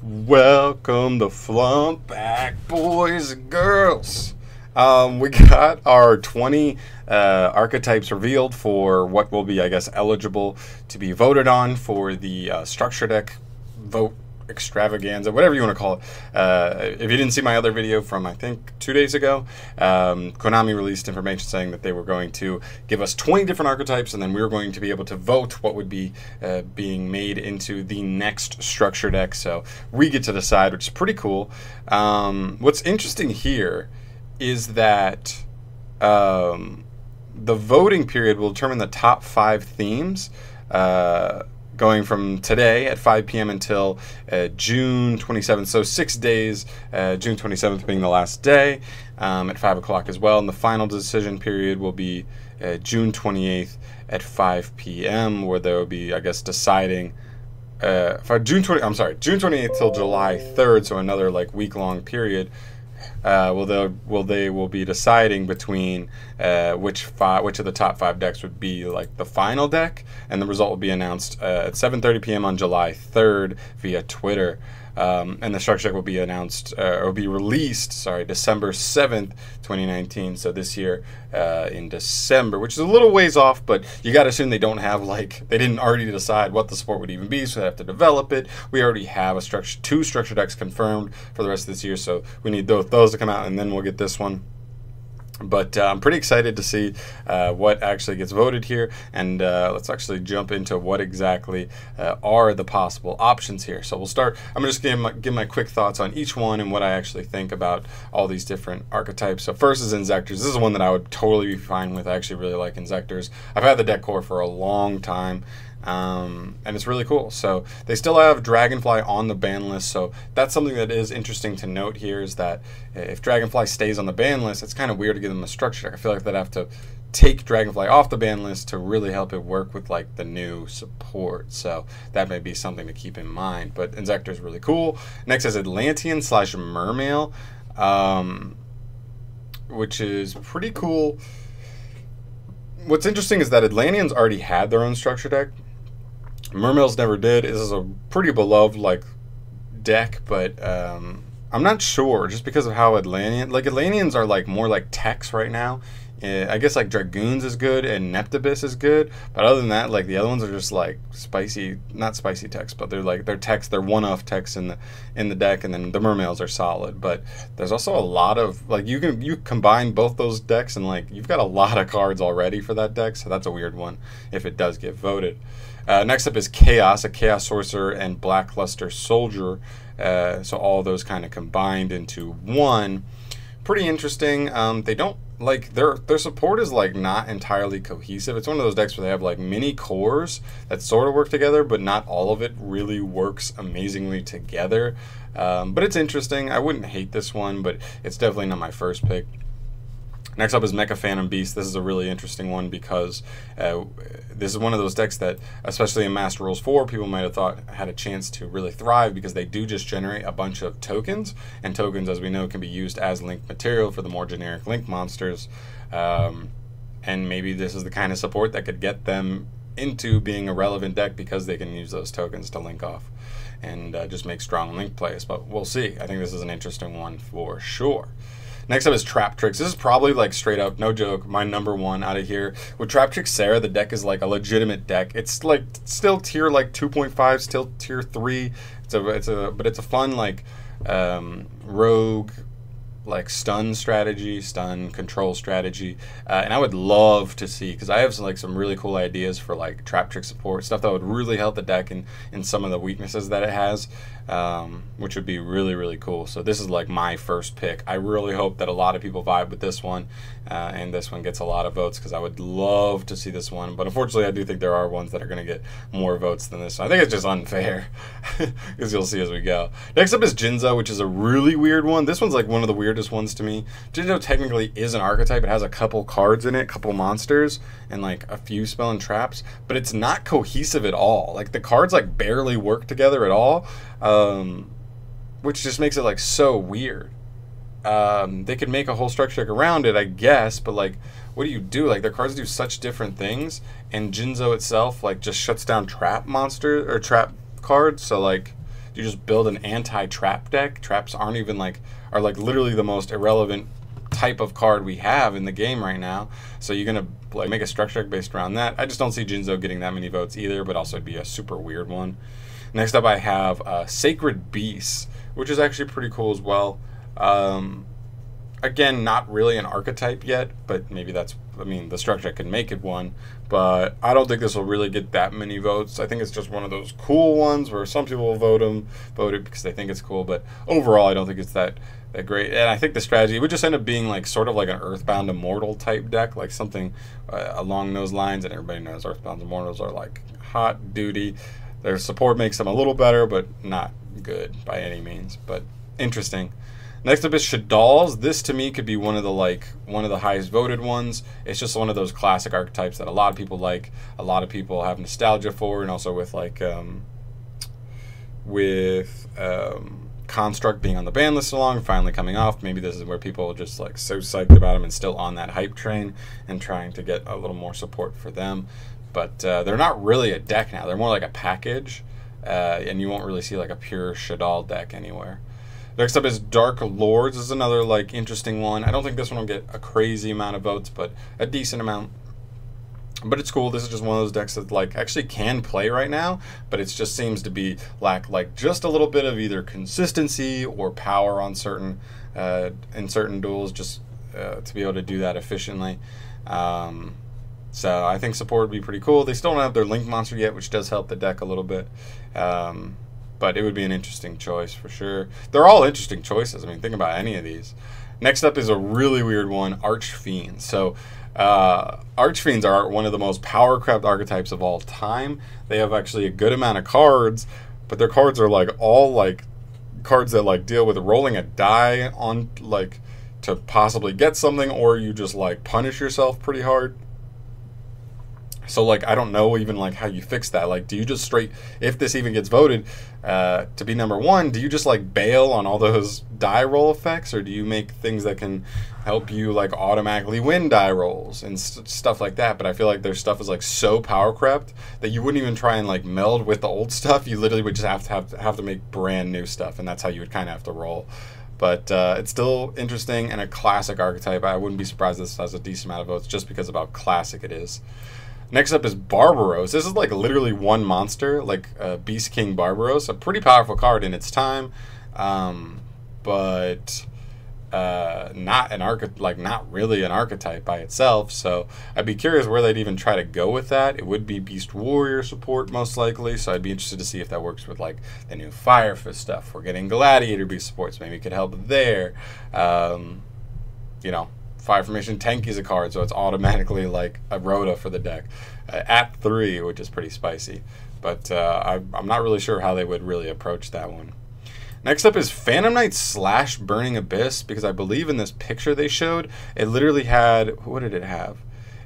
Welcome to Flump Back, boys and girls. We got our 20 archetypes revealed for what will be, I guess, eligible to be voted on for the structure deck vote extravaganza, whatever you want to call it. If you didn't see my other video from, I think, 2 days ago, Konami released information saying that they were going to give us 20 different archetypes, and then we were going to be able to vote what would be being made into the next structure deck. So we get to decide, which is pretty cool. What's interesting here is that the voting period will determine the top 5 themes, going from today at 5 p.m. until June 27th. So 6 days, June 27th being the last day, at 5 o'clock as well. And the final decision period will be June 28th at 5 p.m., where there will be, I guess, deciding June 28th till July 3rd, so another like week-long period. They will be deciding between which of the top 5 decks would be like the final deck, and the result will be announced at 7:30 p.m. on July 3rd via Twitter. And the structure deck will be announced or be released, December 7th, 2019. So this year in December, which is a little ways off, but you got to assume they don't have they didn't already decide what the support would even be, so they have to develop it. We already have two structure decks confirmed for the rest of this year, so we need those to come out, and then we'll get this one. But I'm pretty excited to see what actually gets voted here, and let's actually jump into what exactly are the possible options here. So we'll start. I'm just going to give my quick thoughts on each one and what I actually think about all these different archetypes. So first is Inzectors. This is one that I would totally be fine with. I actually really like Inzectors. I've had the deck core for a long time. And it's really cool. So they still have Dragonfly on the ban list, so that's something that is interesting to note here, is that if Dragonfly stays on the ban list, it's kind of weird to give them a structure deck. I feel like they'd have to take Dragonfly off the ban list to really help it work with like the new support, so that may be something to keep in mind. But Inzector is really cool. Next is Atlantean / Mermail, which is pretty cool. What's interesting is that Atlanteans already had their own structure deck. Mermails never did. This is a pretty beloved deck, but I'm not sure, just because of how Atlanteans are more like techs right now. I guess Dragoons is good and Neptibus is good, but other than that, the other ones are just spicy, not spicy techs, but they're techs. They're one-off techs in the deck, and then the Mermails are solid. But there's also a lot of you combine both those decks, and you've got a lot of cards already for that deck, so that's a weird one if it does get voted. Next up is Chaos, a Chaos Sorcerer and Blackluster Soldier. So all those kind of combined into one. Pretty interesting. They don't their support is not entirely cohesive. It's one of those decks where they have mini cores that sort of work together, but not all of it really works amazingly together. But it's interesting. I wouldn't hate this one, but it's definitely not my first pick. Next up is Mecha Phantom Beast. This is a really interesting one because this is one of those decks that, especially in Master Rules 4, people might have thought had a chance to really thrive, because they do just generate a bunch of tokens, and tokens, as we know, can be used as link material for the more generic link monsters. And maybe this is the kind of support that could get them into being a relevant deck, because they can use those tokens to link off and just make strong link plays. But we'll see. I think this is an interesting one for sure. Next up is Trap Tricks. This is probably straight up, no joke, my number one out of here. With Trap Tricks Sarah, the deck is a legitimate deck. It's still tier 2.5, still tier 3. But it's a fun rogue stun strategy, stun control strategy, and I would love to see, because I have some really cool ideas for Trap Trick support, stuff that would really help the deck in some of the weaknesses that it has, which would be really, really cool. So this is my first pick. I really hope that a lot of people vibe with this one, and this one gets a lot of votes, because I would love to see this one. But unfortunately, I do think there are ones that are going to get more votes than this one. I think it's just unfair, because you'll see as we go. Next up is Jinzo, which is a really weird one. This one's one of the weirdest ones to me. Jinzo technically is an archetype. It has a couple cards in it, a couple monsters, and a few spell and traps, but it's not cohesive at all. The cards barely work together at all, which just makes it so weird. They could make a whole structure deck around it, I guess, but what do you do? Their cards do such different things, and Jinzo itself just shuts down trap monster or trap cards, so Do you just build an anti-trap deck? Traps aren't even like, are like literally the most irrelevant type of card we have in the game right now. So you're gonna like make a structure deck based around that. I just don't see Jinzo getting that many votes either, but also it'd be a super weird one. Next up I have Sacred Beasts, which is actually pretty cool as well. Again, not really an archetype yet, but maybe that's, I mean, the structure can make it one, but I don't think this will really get that many votes. I think it's just one of those cool ones where some people will vote it because they think it's cool, but overall I don't think it's that great. And I think the strategy would just end up being like sort of like an Earthbound Immortal type deck, like something along those lines, and everybody knows Earthbound Immortals are like hot duty. Their support makes them a little better, but not good by any means, but interesting. Next up is Shadalls. This to me could be one of the highest voted ones. It's just one of those classic archetypes that a lot of people like, a lot of people have nostalgia for, and also with like Construct being on the ban list so long, finally coming off. Maybe this is where people are just like so psyched about them and still on that hype train and trying to get a little more support for them. But they're not really a deck now. They're more like a package, and you won't really see like a pure Shadal deck anywhere. Next up is Dark Lords. This is another like interesting one. I don't think this one will get a crazy amount of votes, but a decent amount. But it's cool. This is just one of those decks that like actually can play right now, but it just seems to be lack like just a little bit of either consistency or power on certain in certain duels, just to be able to do that efficiently. So I think support would be pretty cool. They still don't have their Link monster yet, which does help the deck a little bit. But it would be an interesting choice for sure. They're all interesting choices. I mean, think about any of these. Next up is a really weird one, Archfiends. So Archfiends are one of the most power-crept archetypes of all time. They have actually a good amount of cards, but their cards are like all like cards that like deal with rolling a die on like to possibly get something, or you just like punish yourself pretty hard. So like I don't know even like how you fix that. Like, do you just straight, if this even gets voted to be number one, do you just like bail on all those die roll effects, or do you make things that can help you like automatically win die rolls and stuff like that? But I feel like their stuff is like so power crept that you wouldn't even try and like meld with the old stuff. You literally would just have to make brand new stuff, and that's how you would kind of have to roll. But it's still interesting and a classic archetype. I wouldn't be surprised this has a decent amount of votes just because of how classic it is. Next up is Barbaros. This is like literally one monster, like Beast King Barbaros, a pretty powerful card in its time, but not really an archetype by itself. So I'd be curious where they'd even try to go with that. It would be Beast Warrior support most likely, so I'd be interested to see if that works with like the new Fire Fist stuff. We're getting Gladiator Beast supports, maybe it could help there. You know, Fire Formation Tanky is a card, so it's automatically like a Rhoda for the deck at 3, which is pretty spicy. But I'm not really sure how they would really approach that one. Next up is Phantom Knight / Burning Abyss, because I believe in this picture they showed, it literally had, what did it have?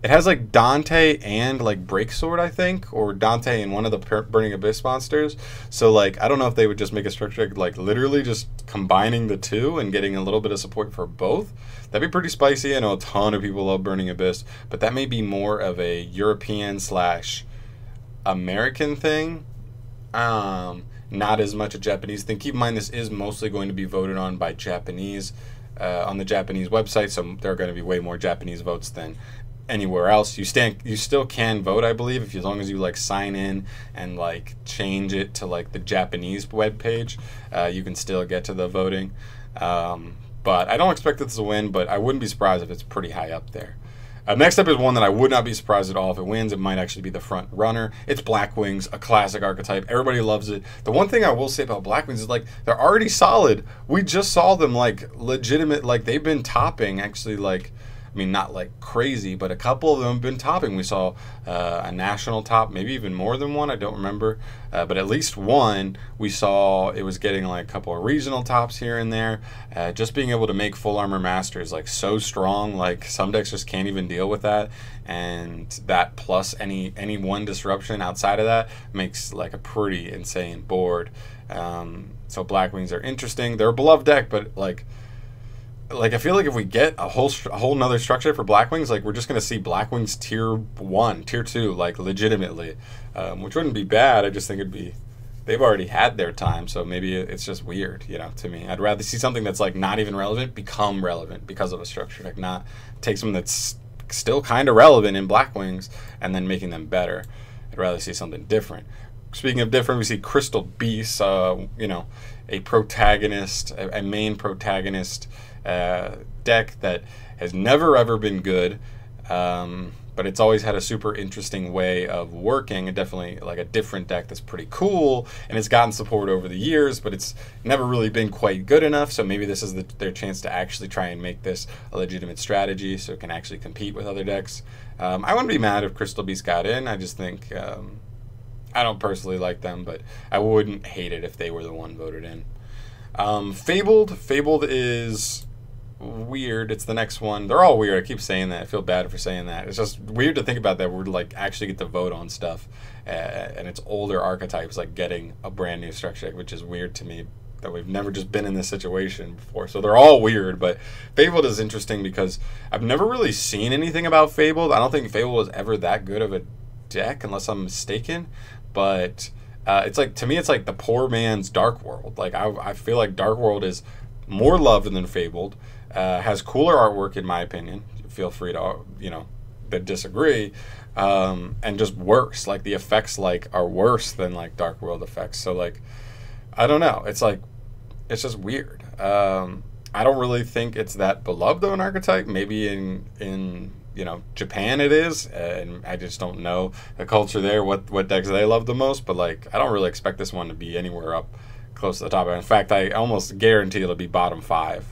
It has like Dante and like Breaksword, I think, or Dante and one of the Burning Abyss monsters. So like, I don't know if they would just make a structure like literally just combining the two and getting a little bit of support for both. That'd be pretty spicy. I know a ton of people love Burning Abyss, but that may be more of a European / American thing. Not as much a Japanese thing. Keep in mind, this is mostly going to be voted on by Japanese, on the Japanese website, so there are going to be way more Japanese votes than anywhere else. You still can vote, I believe, if as long as you like sign in and like change it to like the Japanese web page, you can still get to the voting. But I don't expect this to win, but I wouldn't be surprised if it's pretty high up there. Next up is one that I would not be surprised at all if it wins. It might actually be the front runner. It's Blackwings, a classic archetype. Everybody loves it. The one thing I will say about Blackwings is like they're already solid. We just saw them like legitimate, like they've been topping actually, like, I mean, not like crazy, but a couple of them have been topping. We saw a national top, maybe even more than one. I don't remember. But at least one, we saw it was getting like a couple of regional tops here and there. Just being able to make full armor masters like so strong, like some decks just can't even deal with that. And that plus any one disruption outside of that makes like a pretty insane board. So Blackwings are interesting. They're a beloved deck, but like I feel like if we get a whole nother structure for Blackwings, like we're just gonna see Blackwings tier 1, tier 2, like legitimately, which wouldn't be bad. I just think it'd be they've already had their time, so maybe it's just weird, you know, to me. I'd rather see something that's like not even relevant become relevant because of a structure deck, not take something that's still kind of relevant in Black Wings and then making them better. I'd rather see something different. Speaking of different, we see Crystal Beast, you know, a protagonist, a main protagonist deck that has never ever been good, but it's always had a super interesting way of working, and definitely like a different deck that's pretty cool, and it's gotten support over the years, but it's never really been quite good enough, so maybe this is their chance to actually try and make this a legitimate strategy so it can actually compete with other decks. I wouldn't be mad if Crystal Beast got in. I just think I don't personally like them, but I wouldn't hate it if they were the one voted in. Fabled is weird. It's the next one. They're all weird. I keep saying that. I feel bad for saying that. It's just weird to think about that. We're like actually get to vote on stuff, and it's older archetypes like getting a brand new structure deck, which is weird to me that we've never just been in this situation before. So they're all weird, but Fabled is interesting because I've never really seen anything about Fabled. I don't think Fable was ever that good of a deck unless I'm mistaken, but it's like, to me, it's like the poor man's Dark World. Like I feel like Dark World is more loved than Fabled, has cooler artwork in my opinion. Feel free to, you know, disagree, and just worse. Like the effects like are worse than like Dark World effects. So like, I don't know. It's like, it's just weird. I don't really think it's that beloved of an archetype. Maybe in you know, Japan it is, and I just don't know the culture there, what decks they love the most, but like I don't really expect this one to be anywhere up close to the top. In fact, I almost guarantee it'll be bottom 5.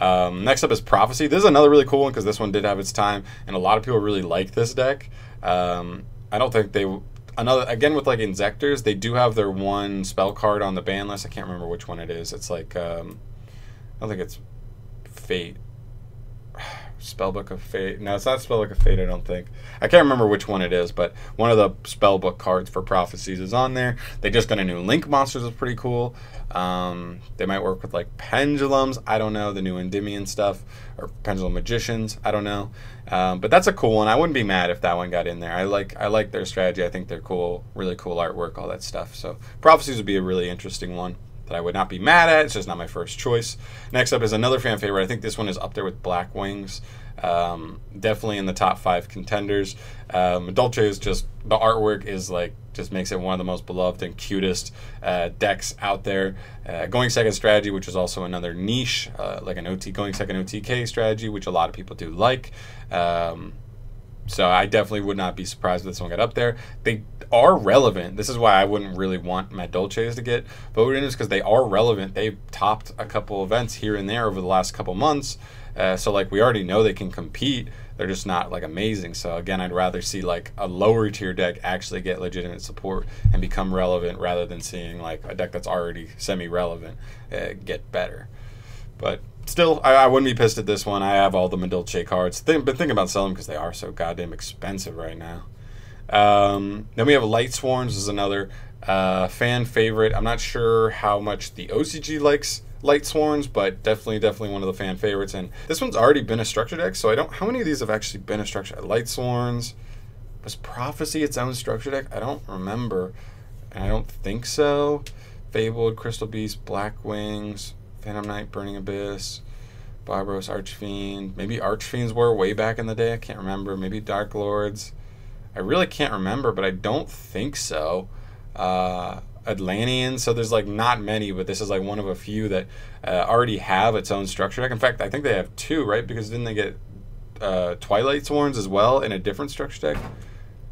Next up is Prophecy. This is another really cool one because this one did have its time, and a lot of people really like this deck. I don't think they... Again, with like Inzectors, they do have their one spell card on the ban list. I can't remember which one it is. It's like, I don't think it's Fate. Spellbook of Fate. No, it's not Spellbook of Fate, I don't think. I can't remember which one it is, but one of the spellbook cards for Prophecies is on there. They just got a new Link Monsters, is pretty cool. They might work with like Pendulums, I don't know, the new Endymion stuff, or Pendulum Magicians, I don't know. But that's a cool one. I wouldn't be mad if that one got in there. I like their strategy. I think they're cool, really cool artwork, all that stuff. So Prophecies would be a really interesting one that I would not be mad at. It's just not my first choice. Next up is another fan favorite. I think this one is up there with Black Wings. Definitely in the top 5 contenders. Dolce is just, the artwork is like, just makes it one of the most beloved and cutest decks out there. Going Second strategy, which is also another niche, like an Going Second OTK strategy, which a lot of people do like. So I definitely would not be surprised if this one got up there. They are relevant. This is why I wouldn't really want Mad Dolces to get voted in, is because they are relevant. They've topped a couple events here and there over the last couple months. So like we already know they can compete. They're just not like amazing. So again, I'd rather see like a lower tier deck actually get legitimate support and become relevant rather than seeing like a deck that's already semi-relevant get better. But still, I wouldn't be pissed at this one. I have all the Madolche cards. Been thinking about selling them because they are so goddamn expensive right now. Then we have Light Swarms. This is another fan favorite. I'm not sure how much the OCG likes Light Swarms, but definitely one of the fan favorites. And this one's already been a structure deck, so I don't... How many of these have actually been a structure? Light Swarms. Was Prophecy its own structure deck? I don't remember. And I don't think so. Fabled, Crystal Beast, Black Wings, Phantom Knight, Burning Abyss, Barbaros, Archfiend. Maybe Archfiends were way back in the day. I can't remember. Maybe Dark Lords. I really can't remember, but I don't think so. Atlanteans. So there's like not many, but this is like one of a few that already have its own structure deck. In fact, I think they have 2, right? Because didn't they get Twilight Sworns as well in a different structure deck?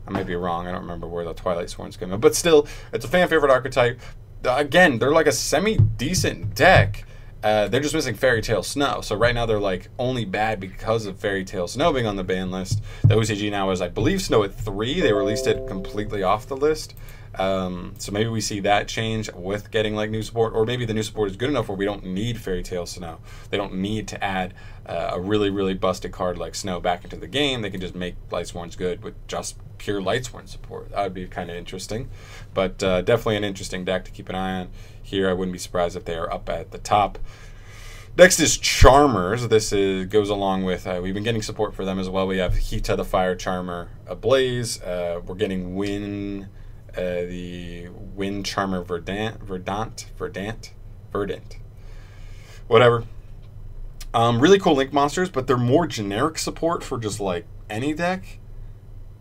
I might be wrong. I don't remember where the Twilight Sworns came in. But still, it's a fan favorite archetype. Again, they're like a semi-decent deck. They're just missing Fairy Tale Snow. So right now they're like only bad because of Fairy Tale Snow being on the ban list. The OCG now is, I believe, Snow at 3. They released it completely off the list. So maybe we see that change with getting like new support, or maybe the new support is good enough where we don't need Fairy Tale Snow. They don't need to add a really busted card like Snow back into the game. They can just make Light Sworns good with just pure Light Sworn support. That would be kind of interesting, but definitely an interesting deck to keep an eye on here. I wouldn't be surprised if they are up at the top. Next is Charmers. This goes along with, we've been getting support for them as well. We have Heat to the Fire Charmer Ablaze. We're getting Win the Wind Charmer Verdant, whatever. Really cool link monsters, but they're more generic support for just like any deck,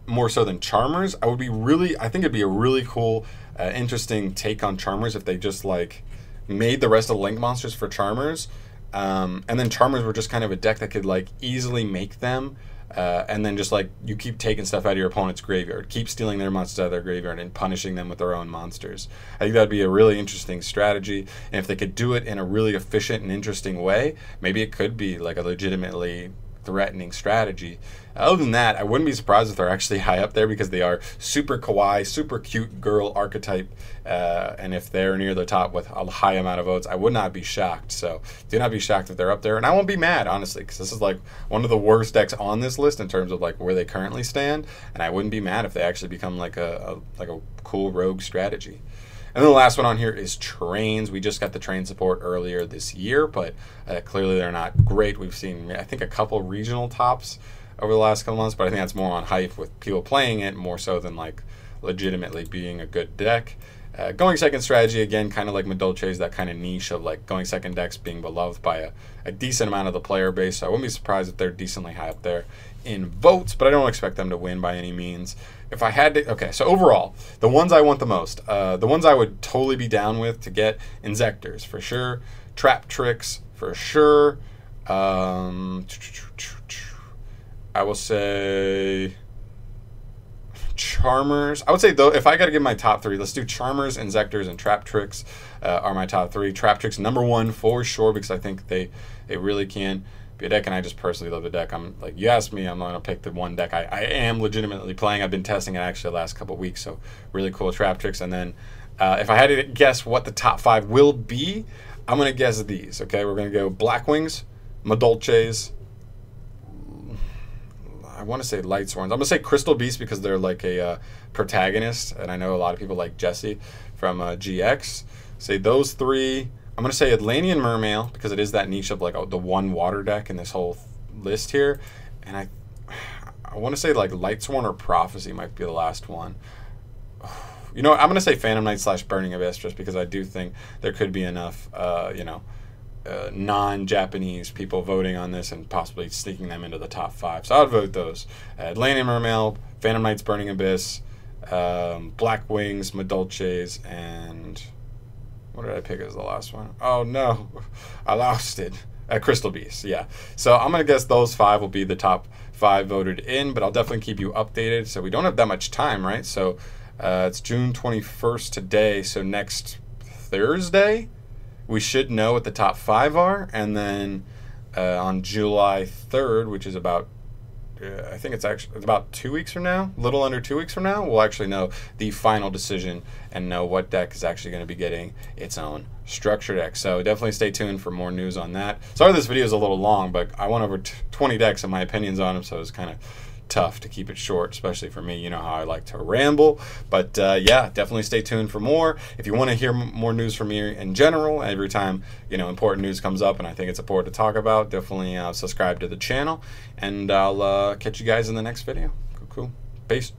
more so than Charmers. I think it'd be a really cool, interesting take on Charmers if they just like made the rest of the link monsters for Charmers, and then Charmers were just kind of a deck that could like easily make them. And then just like you keep taking stuff out of your opponent's graveyard, keep stealing their monsters out of their graveyard and punishing them with their own monsters. I think that'd be a really interesting strategy. And if they could do it in a really efficient and interesting way, maybe it could be like a legitimately threatening strategy. Other than that, I wouldn't be surprised if they're actually high up there because they are super kawaii, super cute girl archetype. And if they're near the top with a high amount of votes, I would not be shocked. So do not be shocked if they're up there. And I won't be mad, honestly, because this is like one of the worst decks on this list in terms of like where they currently stand. And I wouldn't be mad if they actually become like a cool rogue strategy. And then the last one on here is trains. We just got the train support earlier this year, but clearly they're not great. We've seen, I think, a couple regional tops over the last couple months, but I think that's more on hype with people playing it more so than like legitimately being a good deck. Going second strategy, again, kind of like Madolche's, that kind of niche of like going second decks being beloved by a decent amount of the player base. So I wouldn't be surprised if they're decently high up there in votes, but I don't expect them to win by any means. If I had to, okay, so overall, the ones I want the most, the ones I would totally be down with to get, Inzectors, for sure. Trap Tricks, for sure. I will say Charmers. I would say, though, if I got to give my top three, let's do Charmers, Inzectors, and Trap Tricks are my top three. Trap Tricks, #1 for sure, because I think they really can be a deck, and I just personally love the deck. I'm like, you asked me, I'm going to pick the one deck I am legitimately playing. I've been testing it actually the last couple of weeks, so really cool Trap Tricks. And then if I had to guess what the top 5 will be, I'm going to guess these, okay? We're going to go Blackwings, Madolche's, I want to say Lightsworns. I'm going to say Crystal Beast because they're like a protagonist, and I know a lot of people like Jesse from GX. Say those 3. I'm going to say Atlantean Mermail because it is that niche of like the one water deck in this whole list here. And I want to say like Lightsworn or Prophecy might be the last one. You know, I'm going to say Phantom Knight / Burning Abyss just because I do think there could be enough, non-Japanese people voting on this and possibly sneaking them into the top 5. So I would vote those. Atlantean Mermail, Phantom Knight's Burning Abyss, Blackwings, Madolche's, and what did I pick as the last one? Oh no, I lost it. Crystal Beast, yeah. So I'm going to guess those 5 will be the top 5 voted in, but I'll definitely keep you updated. So we don't have that much time, right? So it's June 21st today, so next Thursday we should know what the top 5 are, and then on July 3rd, which is about I think it's about 2 weeks from now, a little under 2 weeks from now, we'll actually know the final decision and know what deck is actually going to be getting its own structure deck. So definitely stay tuned for more news on that. Sorry this video is a little long, but I went over 20 decks and my opinions on them, so it's kind of tough to keep it short, especially for me. You know how I like to ramble. But yeah, definitely stay tuned for more. If you want to hear more news from me in general, every time important news comes up and I think it's important to talk about, definitely subscribe to the channel, and I'll catch you guys in the next video. Cool. Peace.